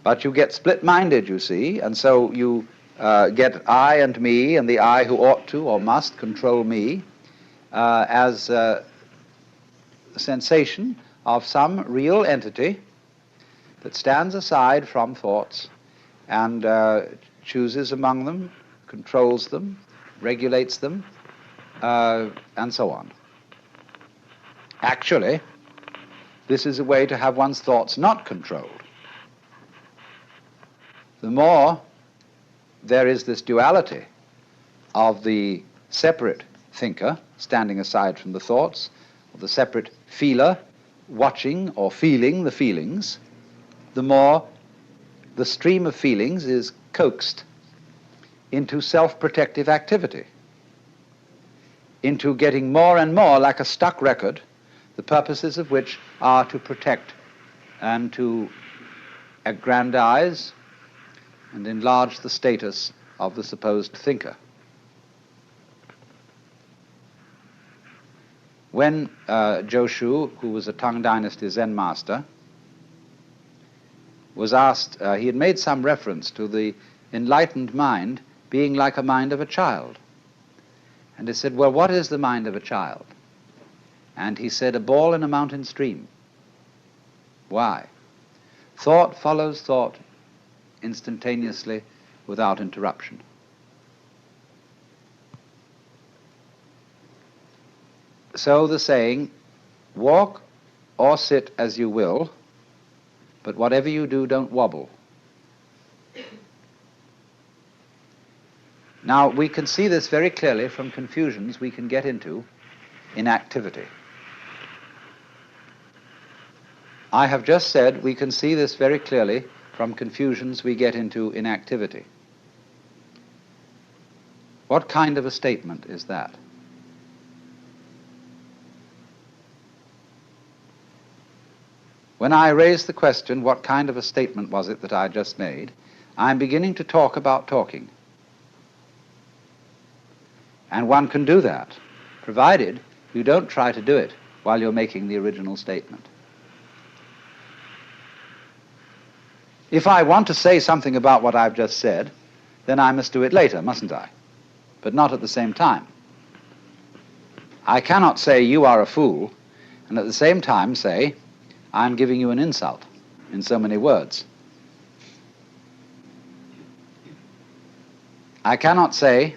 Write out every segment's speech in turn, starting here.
But you get split-minded, you see, and so you get I and me, and the I who ought to or must control me as a sensation of some real entity that stands aside from thoughts and chooses among them, controls them, regulates them, and so on. Actually, this is a way to have one's thoughts not controlled. The more there is this duality of the separate thinker standing aside from the thoughts, or the separate feeler watching or feeling the feelings, the more the stream of feelings is coaxed into self-protective activity, into getting more and more like a stuck record, the purposes of which are to protect and to aggrandize and enlarge the status of the supposed thinker. When Joshu, who was a Tang Dynasty Zen master, was asked, he had made some reference to the enlightened mind being like a mind of a child. And he said, well, what is the mind of a child? And he said, a ball in a mountain stream. Why? Thought follows thought instantaneously without interruption. So the saying, walk or sit as you will, but whatever you do, don't wobble. Now, we can see this very clearly from confusions we can get into in activity. I have just said we can see this very clearly from confusions we get into in activity. What kind of a statement is that? When I raise the question, what kind of a statement was it that I just made, I'm beginning to talk about talking. And one can do that, provided you don't try to do it while you're making the original statement. If I want to say something about what I've just said, then I must do it later, mustn't I? But not at the same time. I cannot say you are a fool, and at the same time say, I'm giving you an insult in so many words. I cannot say,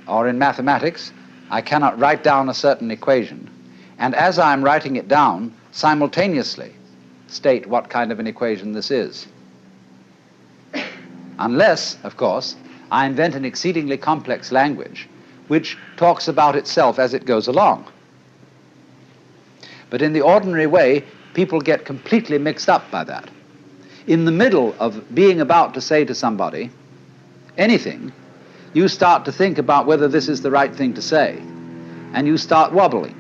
or in mathematics, I cannot write down a certain equation, and as I'm writing it down, simultaneously state what kind of an equation this is. Unless, of course, I invent an exceedingly complex language which talks about itself as it goes along. But in the ordinary way, people get completely mixed up by that. In the middle of being about to say to somebody anything, you start to think about whether this is the right thing to say, and you start wobbling.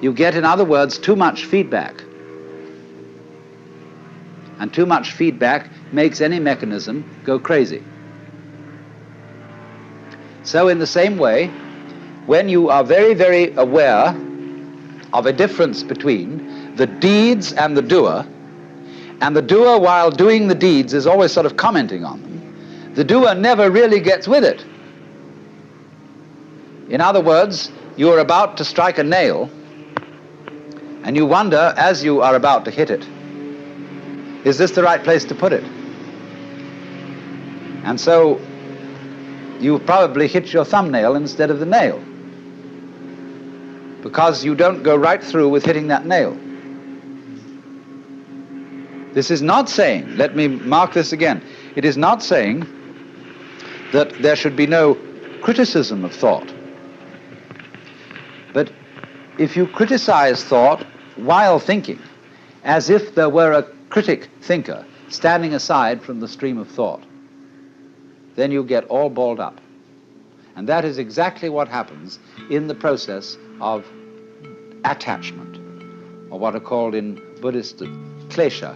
You get, in other words, too much feedback. And too much feedback makes any mechanism go crazy. So in the same way, when you are very, very aware of a difference between the deeds and the doer while doing the deeds is always sort of commenting on them, the doer never really gets with it. In other words, you are about to strike a nail, and you wonder, as you are about to hit it, is this the right place to put it? And so you probably hit your thumbnail instead of the nail, because you don't go right through with hitting that nail. This is not saying, let me mark this again, it is not saying that there should be no criticism of thought. But if you criticize thought while thinking, as if there were a critic thinker standing aside from the stream of thought, then you get all balled up. And that is exactly what happens in the process of attachment, or what are called in Buddhist klesha,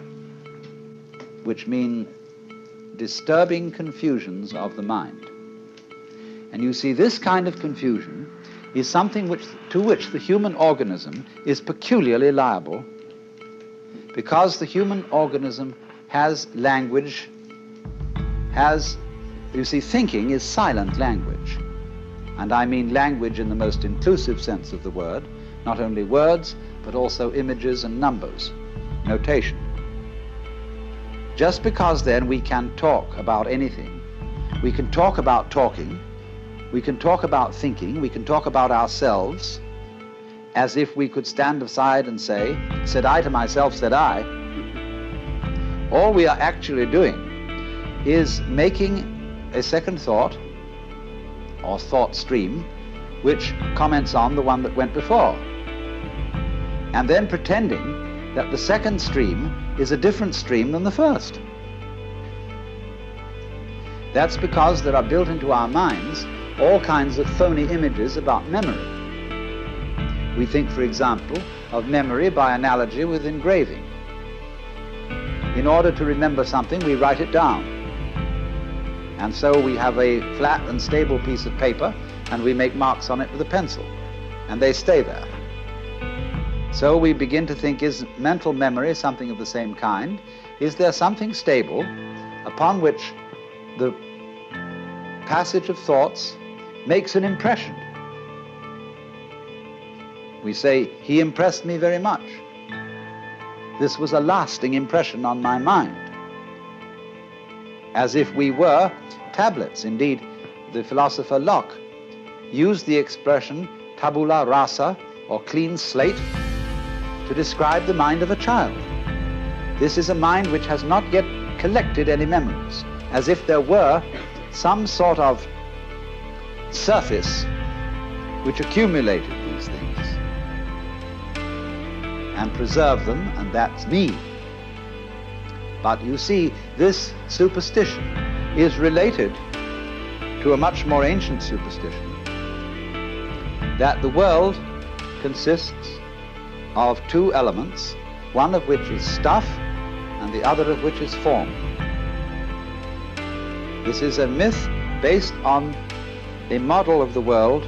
which mean disturbing confusions of the mind. And you see, this kind of confusion is something to which the human organism is peculiarly liable, because the human organism has language, you see, thinking is silent language. And I mean language in the most inclusive sense of the word, not only words, but also images and numbers, notation. Just because then we can talk about anything, we can talk about talking, we can talk about thinking, we can talk about ourselves, as if we could stand aside and say, said I to myself, said I. All we are actually doing is making a second thought, or thought stream, which comments on the one that went before, and then pretending that the second stream is a different stream than the first. That's because there are built into our minds all kinds of phony images about memory. We think, for example, of memory by analogy with engraving. In order to remember something, we write it down. And so we have a flat and stable piece of paper, and we make marks on it with a pencil, and they stay there. So we begin to think, is mental memory something of the same kind? Is there something stable upon which the passage of thoughts makes an impression? We say, he impressed me very much. This was a lasting impression on my mind. As if we were tablets. Indeed, the philosopher Locke used the expression tabula rasa, or clean slate, to describe the mind of a child. This is a mind which has not yet collected any memories, as if there were some sort of surface which accumulated these things and preserved them, and that's me. But you see, this superstition is related to a much more ancient superstition, that the world consists of two elements, one of which is stuff and the other of which is form. This is a myth based on a model of the world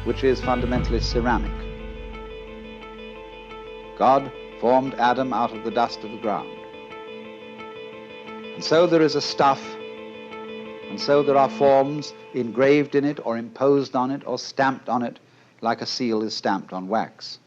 which is fundamentally ceramic. God formed Adam out of the dust of the ground. And so there is a stuff, and so there are forms engraved in it or imposed on it or stamped on it like a seal is stamped on wax.